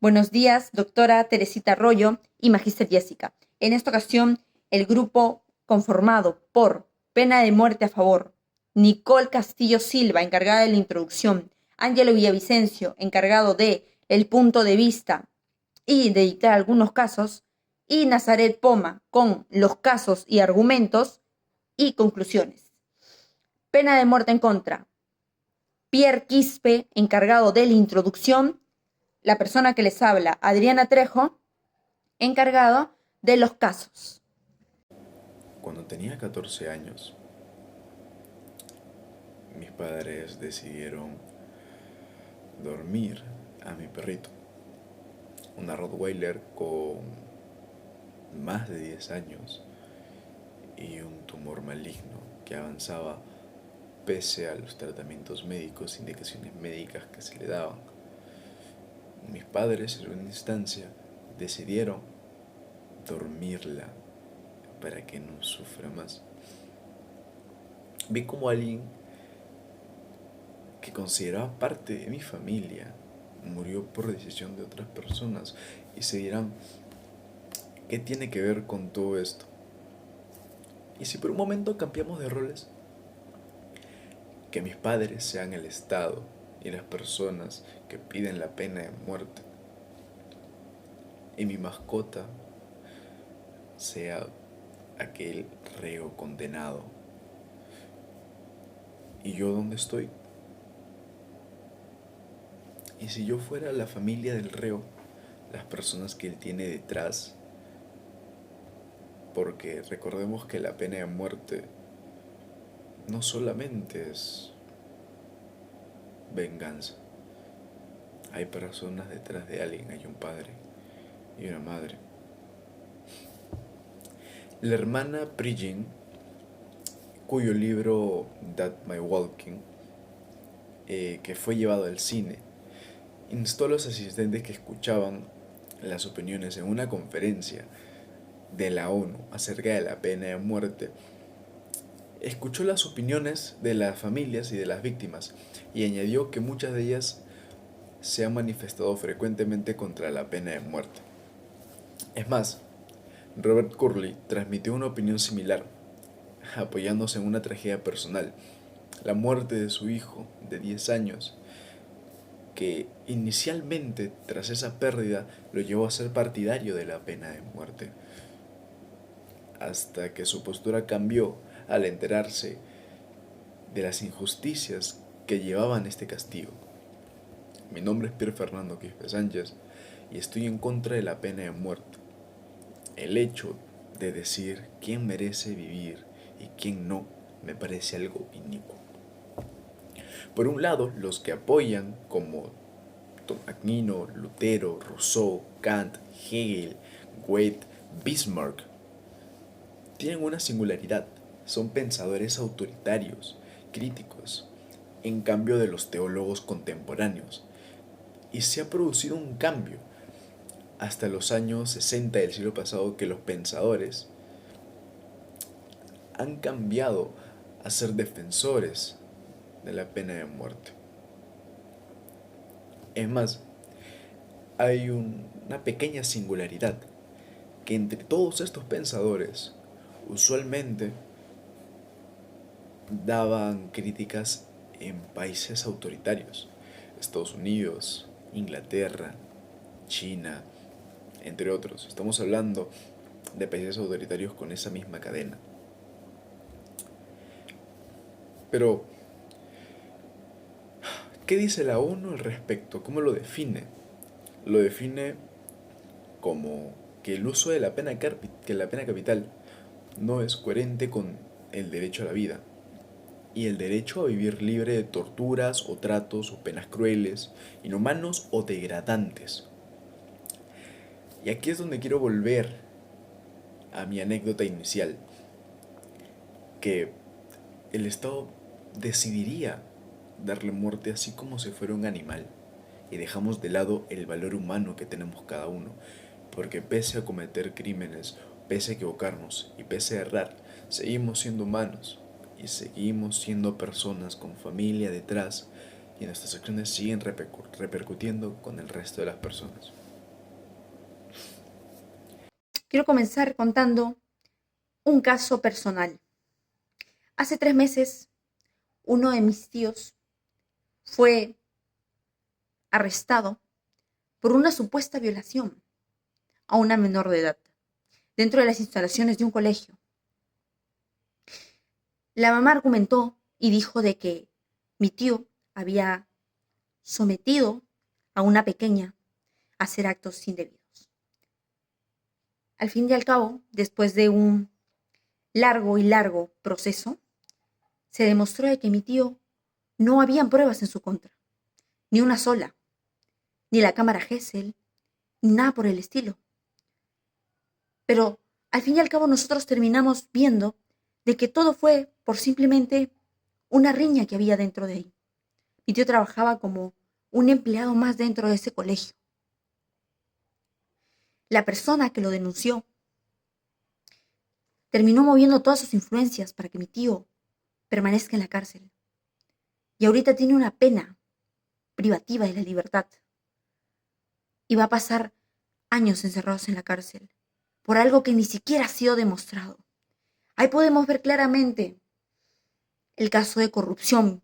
Buenos días, doctora Teresita Arroyo y Magíster Jessica. En esta ocasión, el grupo conformado por pena de muerte a favor, Nicole Castillo Silva, encargada de la introducción, Ángelo Villavicencio, encargado de el punto de vista y de dictar algunos casos, y Nazaret Poma, con los casos y argumentos y conclusiones. Pena de muerte en contra, Pierre Quispe, encargado de la introducción, la persona que les habla, Adriana Trejo, encargado de los casos. Cuando tenía 14 años, mis padres decidieron dormir a mi perrito, una Rottweiler con más de 10 años y un tumor maligno que avanzaba pese a los tratamientos médicos, indicaciones médicas que se le daban. Mis padres en una instancia decidieron dormirla para que no sufra más. Vi como alguien que consideraba parte de mi familia murió por decisión de otras personas y se dirán, ¿qué tiene que ver con todo esto? Y si por un momento cambiamos de roles, que mis padres sean el Estado y las personas que piden la pena de muerte y mi mascota sea aquel reo condenado. ¿Y yo dónde estoy? Y si yo fuera la familia del reo, las personas que él tiene detrás, porque recordemos que la pena de muerte no solamente es venganza, hay personas detrás de alguien, hay un padre y una madre. La hermana Prijin, cuyo libro That My Walking, que fue llevado al cine, instó a los asistentes que escuchaban las opiniones en una conferencia de la ONU acerca de la pena de muerte. Escuchó las opiniones de las familias y de las víctimas y añadió que muchas de ellas se han manifestado frecuentemente contra la pena de muerte. Es más, Robert Curley transmitió una opinión similar, apoyándose en una tragedia personal, la muerte de su hijo de 10 años, que inicialmente, tras esa pérdida, lo llevó a ser partidario de la pena de muerte, hasta que su postura cambió al enterarse de las injusticias que llevaban este castigo. Mi nombre es Pierre Fernando Quispe Sánchez y estoy en contra de la pena de muerte. El hecho de decir quién merece vivir y quién no me parece algo inicuo. Por un lado, los que apoyan, como Aquino, Lutero, Rousseau, Kant, Hegel, Goethe, Bismarck, tienen una singularidad. Son pensadores autoritarios, críticos, en cambio de los teólogos contemporáneos. Y se ha producido un cambio hasta los años 60 del siglo pasado, que los pensadores han cambiado a ser defensores de la pena de muerte. Es más, hay una pequeña singularidad, que entre todos estos pensadores usualmente daban críticas en países autoritarios, Estados Unidos, Inglaterra, China, entre otros. Estamos hablando de países autoritarios con esa misma cadena. Pero, ¿qué dice la ONU al respecto? ¿Cómo lo define? Lo define como que el uso de la pena capital no es coherente con el derecho a la vida y el derecho a vivir libre de torturas o tratos o penas crueles, inhumanos o degradantes. Y aquí es donde quiero volver a mi anécdota inicial, que el Estado decidiría darle muerte así como si fuera un animal, y dejamos de lado el valor humano que tenemos cada uno, porque pese a cometer crímenes, pese a equivocarnos y pese a errar, seguimos siendo humanos y seguimos siendo personas con familia detrás, y nuestras acciones siguen repercutiendo con el resto de las personas. Quiero comenzar contando un caso personal. Hace 3 meses, uno de mis tíos fue arrestado por una supuesta violación a una menor de edad dentro de las instalaciones de un colegio. La mamá argumentó y dijo de que mi tío había sometido a una pequeña a hacer actos indebidos. Al fin y al cabo, después de un largo proceso, se demostró de que mi tío no habían pruebas en su contra, ni una sola, ni la cámara Gesell, ni nada por el estilo. Pero al fin y al cabo nosotros terminamos viendo de que todo fue por simplemente una riña que había dentro de ahí. Mi tío trabajaba como un empleado más dentro de ese colegio. La persona que lo denunció terminó moviendo todas sus influencias para que mi tío permanezca en la cárcel. Y ahorita tiene una pena privativa de la libertad. Y va a pasar años encerrados en la cárcel por algo que ni siquiera ha sido demostrado. Ahí podemos ver claramente el caso de corrupción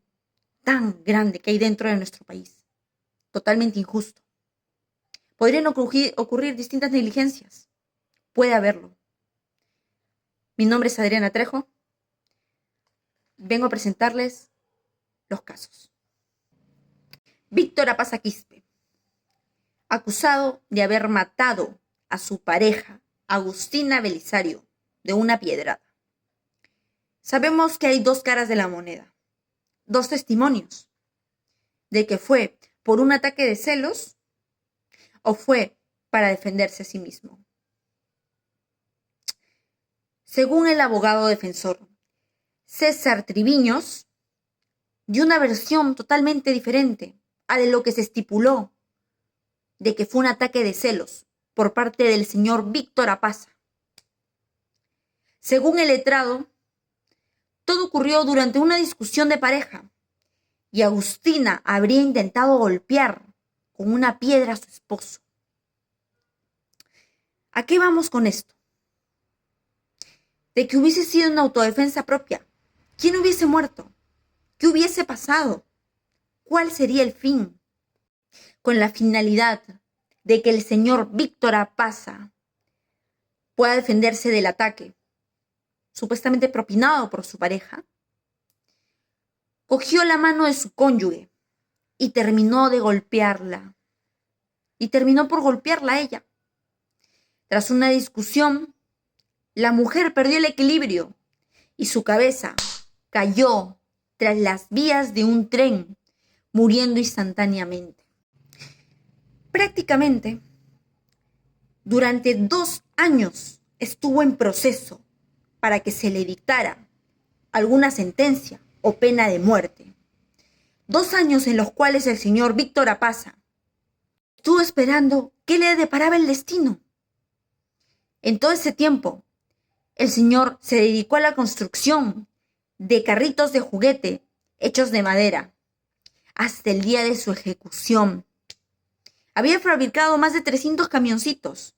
tan grande que hay dentro de nuestro país. Totalmente injusto. Podrían ocurrir distintas negligencias. Puede haberlo. Mi nombre es Adriana Trejo. Vengo a presentarles los casos. Víctor Apaza Quispe, acusado de haber matado a su pareja, Agustina Belisario, de una piedrada. Sabemos que hay 2 caras de la moneda, 2 testimonios, de que fue por un ataque de celos o fue para defenderse a sí mismo. Según el abogado defensor César Triviños, dio una versión totalmente diferente a de lo que se estipuló de que fue un ataque de celos por parte del señor Víctor Apaza. Según el letrado, todo ocurrió durante una discusión de pareja y Agustina habría intentado golpear con una piedra a su esposo. ¿A qué vamos con esto? De que hubiese sido una autodefensa propia. ¿Quién hubiese muerto? ¿Qué hubiese pasado? ¿Cuál sería el fin? Con la finalidad de que el señor Víctor Apaza pueda defenderse del ataque, supuestamente propinado por su pareja, cogió la mano de su cónyuge y terminó de golpearla. Y terminó por golpearla a ella. Tras una discusión, la mujer perdió el equilibrio y su cabeza cayó tras las vías de un tren, muriendo instantáneamente. Prácticamente, durante 2 años estuvo en proceso para que se le dictara alguna sentencia o pena de muerte. 2 años en los cuales el señor Víctor Apaza estuvo esperando qué le deparaba el destino. En todo ese tiempo, el señor se dedicó a la construcción de carritos de juguete hechos de madera. Hasta el día de su ejecución, había fabricado más de 300 camioncitos.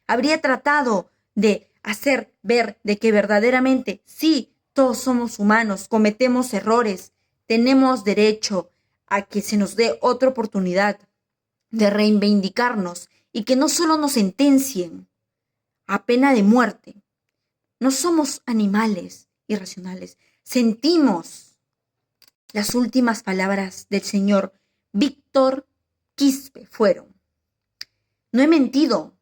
Habría tratado de hacer ver de que verdaderamente sí, todos somos humanos, cometemos errores, tenemos derecho a que se nos dé otra oportunidad de reivindicarnos y que no solo nos sentencien a pena de muerte. No somos animales irracionales. Sentimos las últimas palabras del señor Víctor Quispe fueron: no he mentido,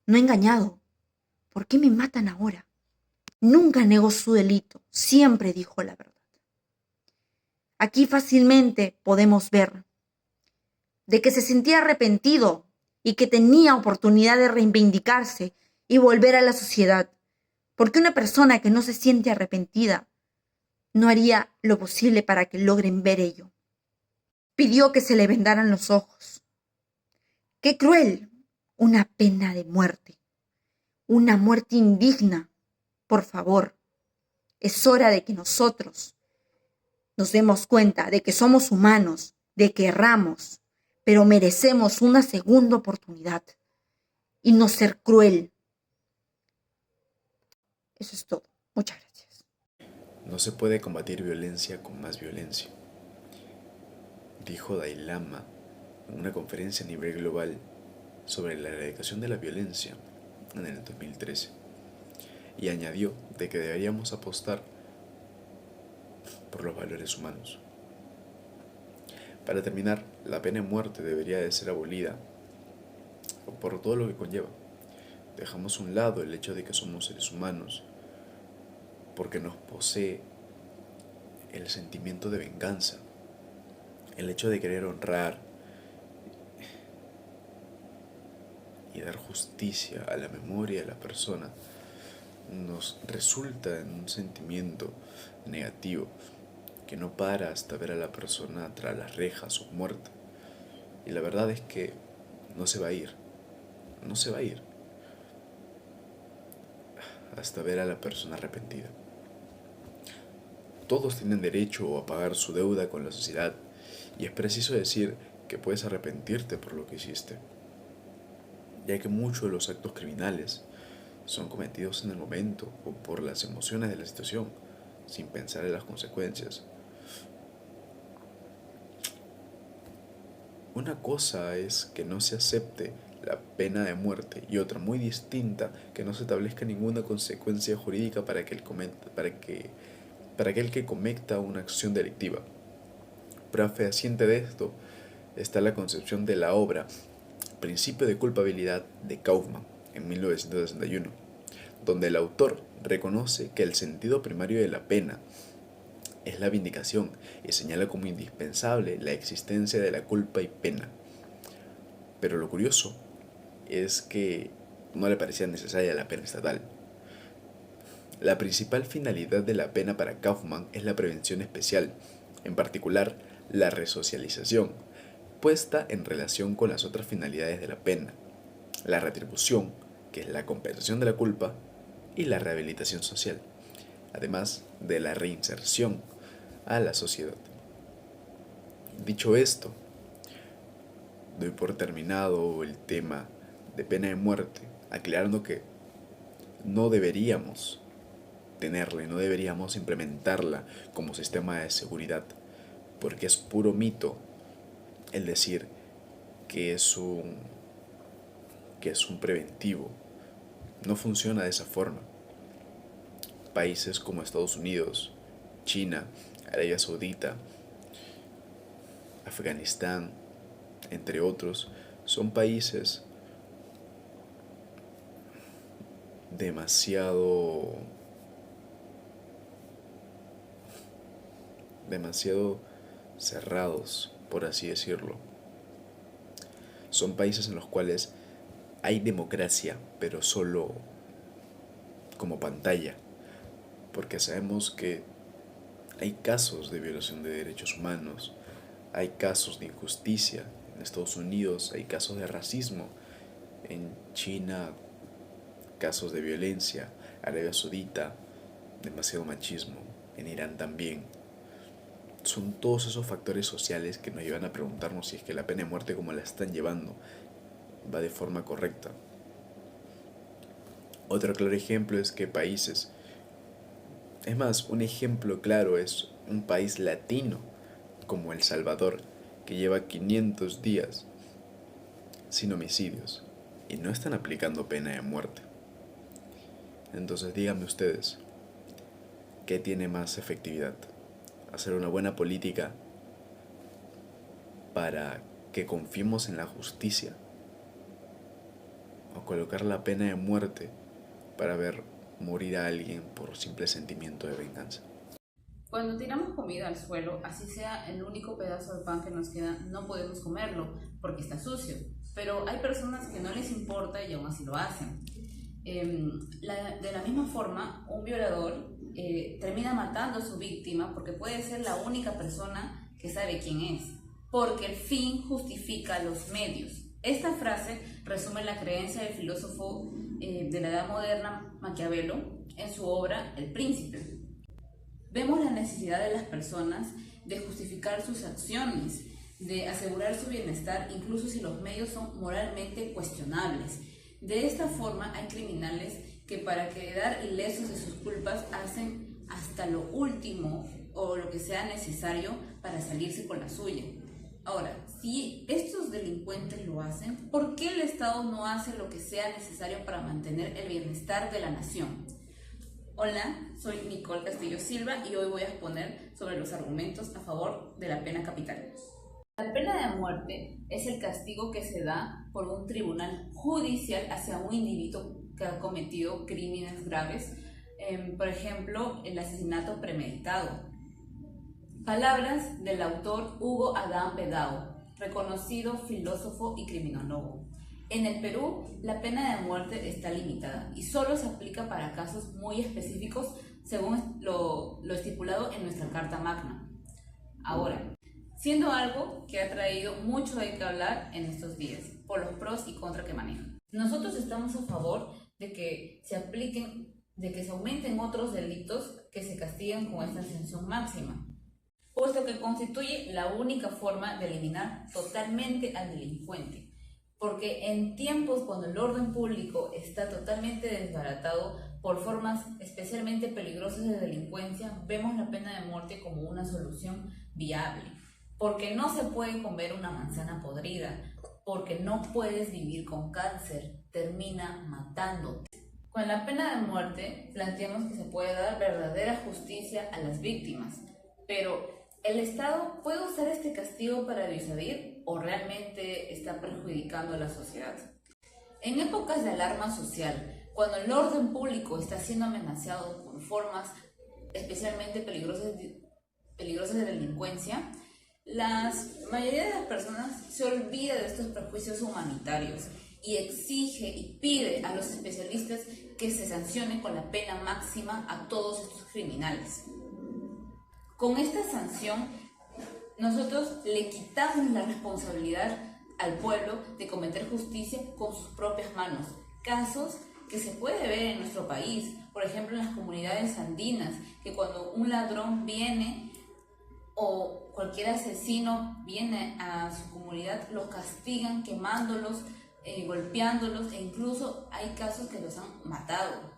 no he engañado. ¿Por qué me matan ahora? Nunca negó su delito, siempre dijo la verdad. Aquí fácilmente podemos ver de que se sentía arrepentido y que tenía oportunidad de reivindicarse y volver a la sociedad, porque una persona que no se siente arrepentida no haría lo posible para que logren ver ello. Pidió que se le vendaran los ojos. ¡Qué cruel! Una pena de muerte. Una muerte indigna. Por favor, es hora de que nosotros nos demos cuenta de que somos humanos, de que erramos, pero merecemos una segunda oportunidad y no ser cruel Eso es todo. Muchas gracias. No se puede combatir violencia con más violencia, dijo Dalai Lama en una conferencia a nivel global sobre la erradicación de la violencia en el 2013, y añadió de que deberíamos apostar por los valores humanos. Para terminar, la pena de muerte debería de ser abolida por todo lo que conlleva. Dejamos a un lado el hecho de que somos seres humanos, porque nos posee el sentimiento de venganza, el hecho de querer honrar y dar justicia a la memoria de la persona nos resulta en un sentimiento negativo que no para hasta ver a la persona tras las rejas o muerta. Y la verdad es que no se va a ir, no se va a ir hasta ver a la persona arrepentida. Todos tienen derecho a pagar su deuda con la sociedad, y es preciso decir que puedes arrepentirte por lo que hiciste, ya que muchos de los actos criminales son cometidos en el momento o por las emociones de la situación, sin pensar en las consecuencias. Una cosa es que no se acepte la pena de muerte y otra muy distinta, que no se establezca ninguna consecuencia jurídica para aquel que cometa una acción delictiva. Prueba fehaciente de esto está la concepción de la obra Principio de culpabilidad de Kaufman en 1961, donde el autor reconoce que el sentido primario de la pena es la vindicación y señala como indispensable la existencia de la culpa y pena. Pero lo curioso es que no le parecía necesaria la pena estatal. La principal finalidad de la pena para Kaufman es la prevención especial, en particular la resocialización, puesta en relación con las otras finalidades de la pena, la retribución, que es la compensación de la culpa, y la rehabilitación social, además de la reinserción a la sociedad. Dicho esto, doy por terminado el tema de pena de muerte, aclarando que no deberíamos tenerla y no deberíamos implementarla como sistema de seguridad, porque es puro mito el decir que es un preventivo. No funciona de esa forma. Países como Estados Unidos, China, Arabia Saudita, Afganistán, entre otros, son países demasiado cerrados, por así decirlo. Son países en los cuales hay democracia, pero solo como pantalla, porque sabemos que hay casos de violación de derechos humanos, hay casos de injusticia. En Estados Unidos hay casos de racismo, en China casos de violencia, Arabia Saudita demasiado machismo, en Irán también. Son todos esos factores sociales que nos llevan a preguntarnos si es que la pena de muerte, como la están llevando, va de forma correcta. Otro claro ejemplo es que países, es más, un ejemplo claro es un país latino como El Salvador, que lleva 500 días sin homicidios y no están aplicando pena de muerte. Entonces díganme ustedes, ¿qué tiene más efectividad? ¿Hacer una buena política para que confiemos en la justicia? ¿O colocar la pena de muerte para ver morir a alguien por simple sentimiento de venganza? Cuando tiramos comida al suelo, así sea el único pedazo de pan que nos queda, no podemos comerlo porque está sucio. Pero hay personas que no les importa y aún así lo hacen. De la misma forma, un violador termina matando a su víctima porque puede ser la única persona que sabe quién es, porque el fin justifica los medios. Esta frase resume la creencia del filósofo de la Edad Moderna Maquiavelo en su obra El Príncipe. Vemos la necesidad de las personas de justificar sus acciones, de asegurar su bienestar, incluso si los medios son moralmente cuestionables. De esta forma hay criminales que para quedar ilesos de sus culpas hacen hasta lo último o lo que sea necesario para salirse con la suya. Ahora, si estos delincuentes lo hacen, ¿por qué el Estado no hace lo que sea necesario para mantener el bienestar de la nación? Hola, soy Nicole Castillo Silva y hoy voy a exponer sobre los argumentos a favor de la pena capital. La pena de muerte es el castigo que se da por un tribunal judicial hacia un individuo que ha cometido crímenes graves, por ejemplo, el asesinato premeditado. Palabras del autor Hugo Adán Bedao, reconocido filósofo y criminólogo. En el Perú, la pena de muerte está limitada y solo se aplica para casos muy específicos según lo estipulado en nuestra Carta Magna. Ahora, siendo algo que ha traído mucho de qué hablar en estos días, por los pros y contras que maneja. Nosotros estamos a favor de que se apliquen, de que se aumenten otros delitos que se castiguen con esta sanción máxima, puesto que constituye la única forma de eliminar totalmente al delincuente. Porque en tiempos cuando el orden público está totalmente desbaratado por formas especialmente peligrosas de delincuencia, vemos la pena de muerte como una solución viable. Porque no se puede comer una manzana podrida, porque no puedes vivir con cáncer, termina matándote. Con la pena de muerte planteamos que se puede dar verdadera justicia a las víctimas, pero ¿el Estado puede usar este castigo para disuadir o realmente está perjudicando a la sociedad? En épocas de alarma social, cuando el orden público está siendo amenazado por formas especialmente peligrosas de delincuencia, la mayoría de las personas se olvida de estos prejuicios humanitarios y exige y pide a los especialistas que se sancione con la pena máxima a todos estos criminales. Con esta sanción, nosotros le quitamos la responsabilidad al pueblo de cometer justicia con sus propias manos. Casos que se puede ver en nuestro país, por ejemplo en las comunidades andinas, que cuando un ladrón viene o cualquier asesino viene a su comunidad, los castigan quemándolos, golpeándolos e incluso hay casos que los han matado.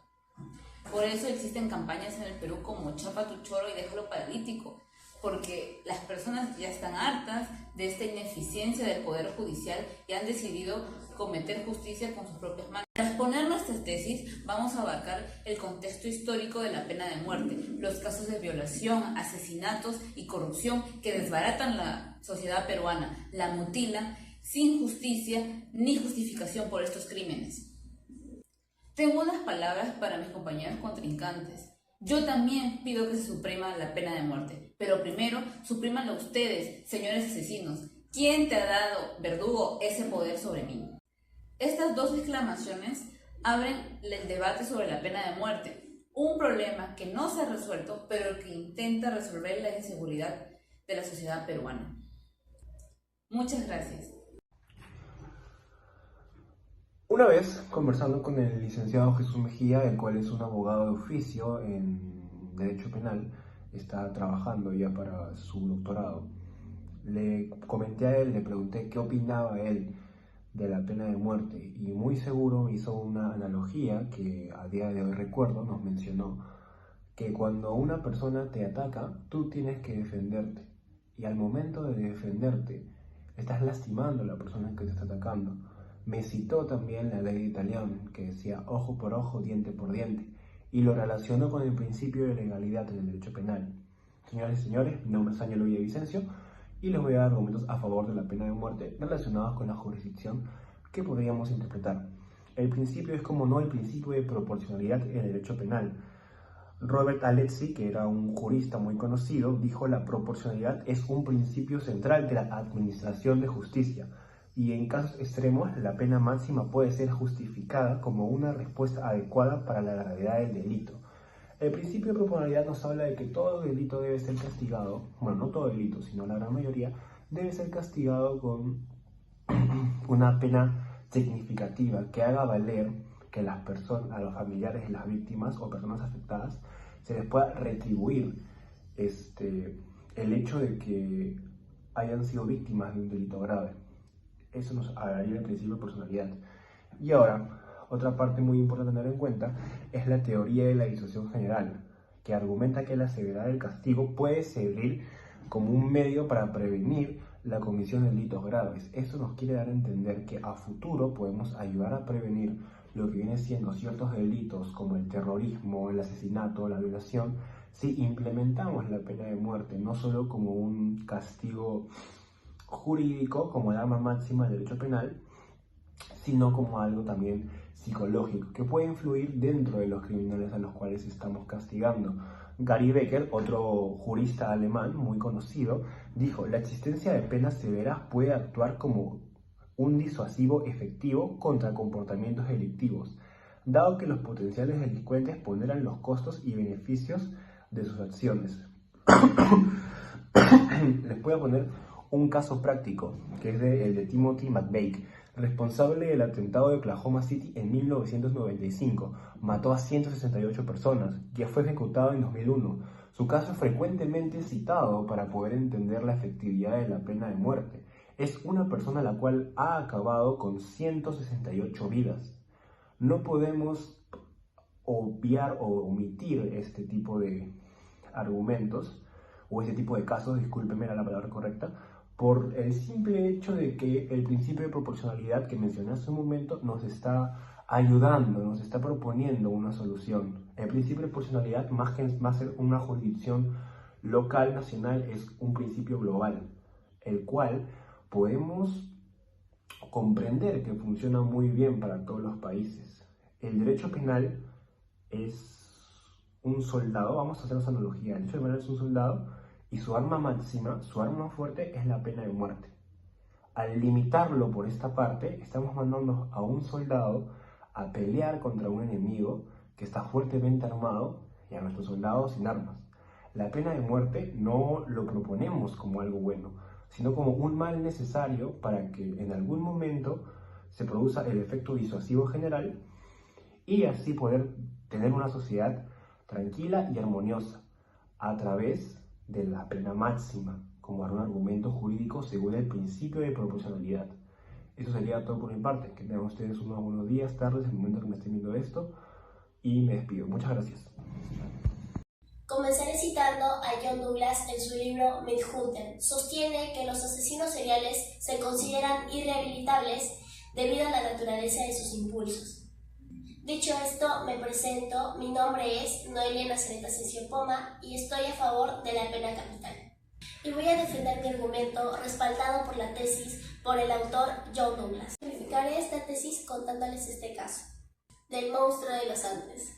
Por eso existen campañas en el Perú como Chapa tu choro y déjalo paralítico, porque las personas ya están hartas de esta ineficiencia del Poder Judicial y han decidido cometer justicia con sus propias manos. Para exponer nuestras tesis, vamos a abarcar el contexto histórico de la pena de muerte, los casos de violación, asesinatos y corrupción que desbaratan la sociedad peruana, la mutilan sin justicia ni justificación por estos crímenes. Tengo unas palabras para mis compañeros contrincantes. Yo también pido que se suprima la pena de muerte, pero primero suprímanlo ustedes, señores asesinos. ¿Quién te ha dado, verdugo, ese poder sobre mí? Estas dos exclamaciones abren el debate sobre la pena de muerte, un problema que no se ha resuelto, pero que intenta resolver la inseguridad de la sociedad peruana. Muchas gracias. Una vez, conversando con el licenciado Jesús Mejía, el cual es un abogado de oficio en Derecho Penal, está trabajando ya para su doctorado, le comenté a él, le pregunté qué opinaba él de la pena de muerte y muy seguro hizo una analogía que a día de hoy recuerdo, nos mencionó que cuando una persona te ataca, tú tienes que defenderte y al momento de defenderte, estás lastimando a la persona que te está atacando. Me citó también la ley de Italiano, que decía ojo por ojo, diente por diente, y lo relacionó con el principio de legalidad en el derecho penal. Señoras y señores, mi nombre es Ángelo Villavicencio y les voy a dar argumentos a favor de la pena de muerte relacionados con la jurisdicción que podríamos interpretar. El principio es, como no, el principio de proporcionalidad en el derecho penal. Robert Alexi, que era un jurista muy conocido, dijo: la proporcionalidad es un principio central de la administración de justicia, y en casos extremos la pena máxima puede ser justificada como una respuesta adecuada para la gravedad del delito. El principio de proporcionalidad nos habla de que todo delito debe ser castigado, bueno, no todo delito, sino la gran mayoría, debe ser castigado con una pena significativa que haga valer que las personas, a los familiares de las víctimas o personas afectadas, se les pueda retribuir el hecho de que hayan sido víctimas de un delito grave. Eso nos hablaría del principio de personalidad. Y ahora, Otra parte muy importante a tener en cuenta es la teoría de la disuasión general, que argumenta que la severidad del castigo puede servir como un medio para prevenir la comisión de delitos graves. Esto nos quiere dar a entender que a futuro podemos ayudar a prevenir lo que viene siendo ciertos delitos como el terrorismo, el asesinato, la violación, si implementamos la pena de muerte no solo como un castigo jurídico, como el arma máxima del derecho penal, sino como algo también psicológico, que puede influir dentro de los criminales a los cuales estamos castigando. Gary Becker, otro jurista alemán muy conocido, dijo: la existencia de penas severas puede actuar como un disuasivo efectivo contra comportamientos delictivos, dado que los potenciales delincuentes ponderan los costos y beneficios de sus acciones. Les voy a poner un caso práctico, que es el de Timothy McVeigh, responsable del atentado de Oklahoma City en 1995. Mató a 168 personas, ya fue ejecutado en 2001. Su caso es frecuentemente citado para poder entender la efectividad de la pena de muerte. Es una persona la cual ha acabado con 168 vidas. No podemos obviar o omitir este tipo de argumentos, o este tipo de casos, discúlpeme, era la palabra correcta, por el simple hecho de que el principio de proporcionalidad que mencioné hace un momento nos está ayudando, nos está proponiendo una solución. El principio de proporcionalidad, más que ser una jurisdicción local, nacional, es un principio global, el cual podemos comprender que funciona muy bien para todos los países. El derecho penal es un soldado, vamos a hacer esa analogía, el derecho penal es un soldado y su arma máxima, su arma fuerte es la pena de muerte. Al limitarlo por esta parte, estamos mandando a un soldado a pelear contra un enemigo que está fuertemente armado y a nuestros soldados sin armas. La pena de muerte no lo proponemos como algo bueno, sino como un mal necesario para que en algún momento se produzca el efecto disuasivo general y así poder tener una sociedad tranquila y armoniosa a través de la pena máxima como un argumento jurídico según el principio de proporcionalidad. Eso sería todo por mi parte. Que tengan ustedes unos buenos días, tardes, en el momento que me estén viendo esto, y me despido. Muchas gracias. Comenzaré citando a John Douglas en su libro Midhunter. Sostiene que los asesinos seriales se consideran irrehabilitables debido a la naturaleza de sus impulsos. Dicho esto, me presento. Mi nombre es Noelia Nazaret Asensio Poma y estoy a favor de la pena capital. Y voy a defender mi argumento respaldado por la tesis por el autor John Douglas. Verificaré esta tesis contándoles este caso del monstruo de los Andes.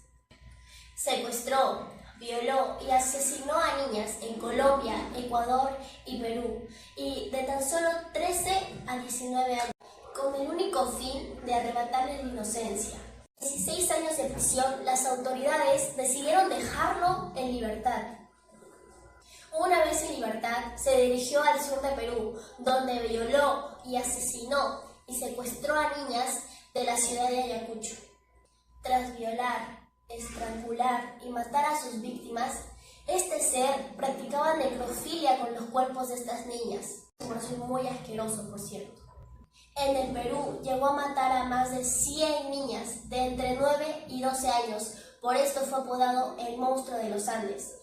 Secuestró, violó y asesinó a niñas en Colombia, Ecuador y Perú, y de tan solo 13 a 19 años, con el único fin de arrebatarles la inocencia. 16 años de prisión, las autoridades decidieron dejarlo en libertad. Una vez en libertad, se dirigió al sur de Perú, donde violó y asesinó y secuestró a niñas de la ciudad de Ayacucho. Tras violar, estrangular y matar a sus víctimas, este ser practicaba necrofilia con los cuerpos de estas niñas. Por eso es muy asqueroso, por cierto. En el Perú llegó a matar a más de 100 niñas de entre 9 y 12 años. Por esto fue apodado el monstruo de los Andes.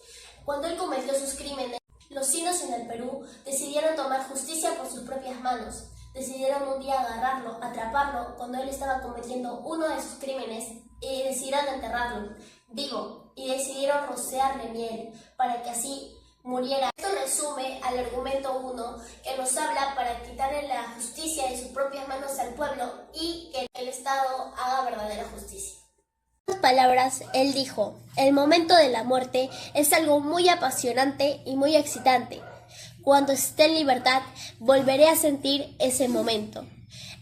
Cuando él cometió sus crímenes, los chinos en el Perú decidieron tomar justicia por sus propias manos. Decidieron un día agarrarlo, atraparlo cuando él estaba cometiendo uno de sus crímenes y decidieron enterrarlo vivo y decidieron rociarle miel para que así muriera. Esto resume al argumento 1 que nos habla para quitarle la justicia de sus propias manos al pueblo y que el Estado haga verdadera justicia. En otras palabras, él dijo: el momento de la muerte es algo muy apasionante y muy excitante. Cuando esté en libertad, volveré a sentir ese momento.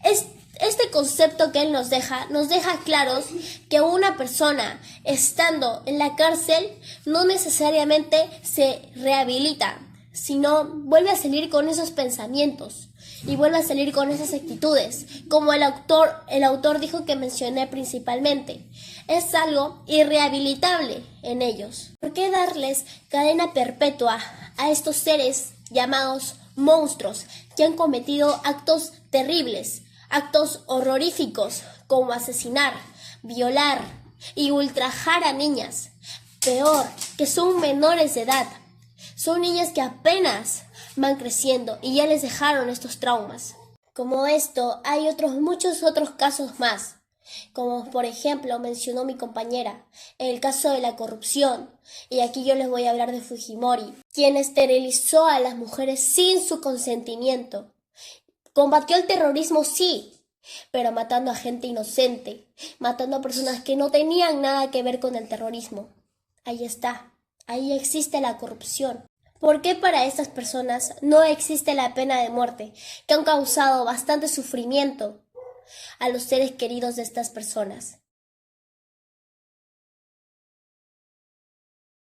Este concepto que él nos deja claros que una persona estando en la cárcel no necesariamente se rehabilita, sino vuelve a salir con esos pensamientos y vuelve a salir con esas actitudes, como el autor dijo que mencioné principalmente. Es algo irrehabilitable en ellos. ¿Por qué darles cadena perpetua a estos seres llamados monstruos que han cometido actos terribles, actos horroríficos como asesinar, violar y ultrajar a niñas. Peor, que son menores de edad. Son niñas que apenas van creciendo y ya les dejaron estos traumas. Como esto, hay muchos otros casos más, como por ejemplo mencionó mi compañera, el caso de la corrupción, y aquí yo les voy a hablar de Fujimori, quien esterilizó a las mujeres sin su consentimiento. Combatió el terrorismo, sí, pero matando a gente inocente, matando a personas que no tenían nada que ver con el terrorismo. Ahí está, ahí existe la corrupción. ¿Por qué para estas personas no existe la pena de muerte, que han causado bastante sufrimiento a los seres queridos de estas personas?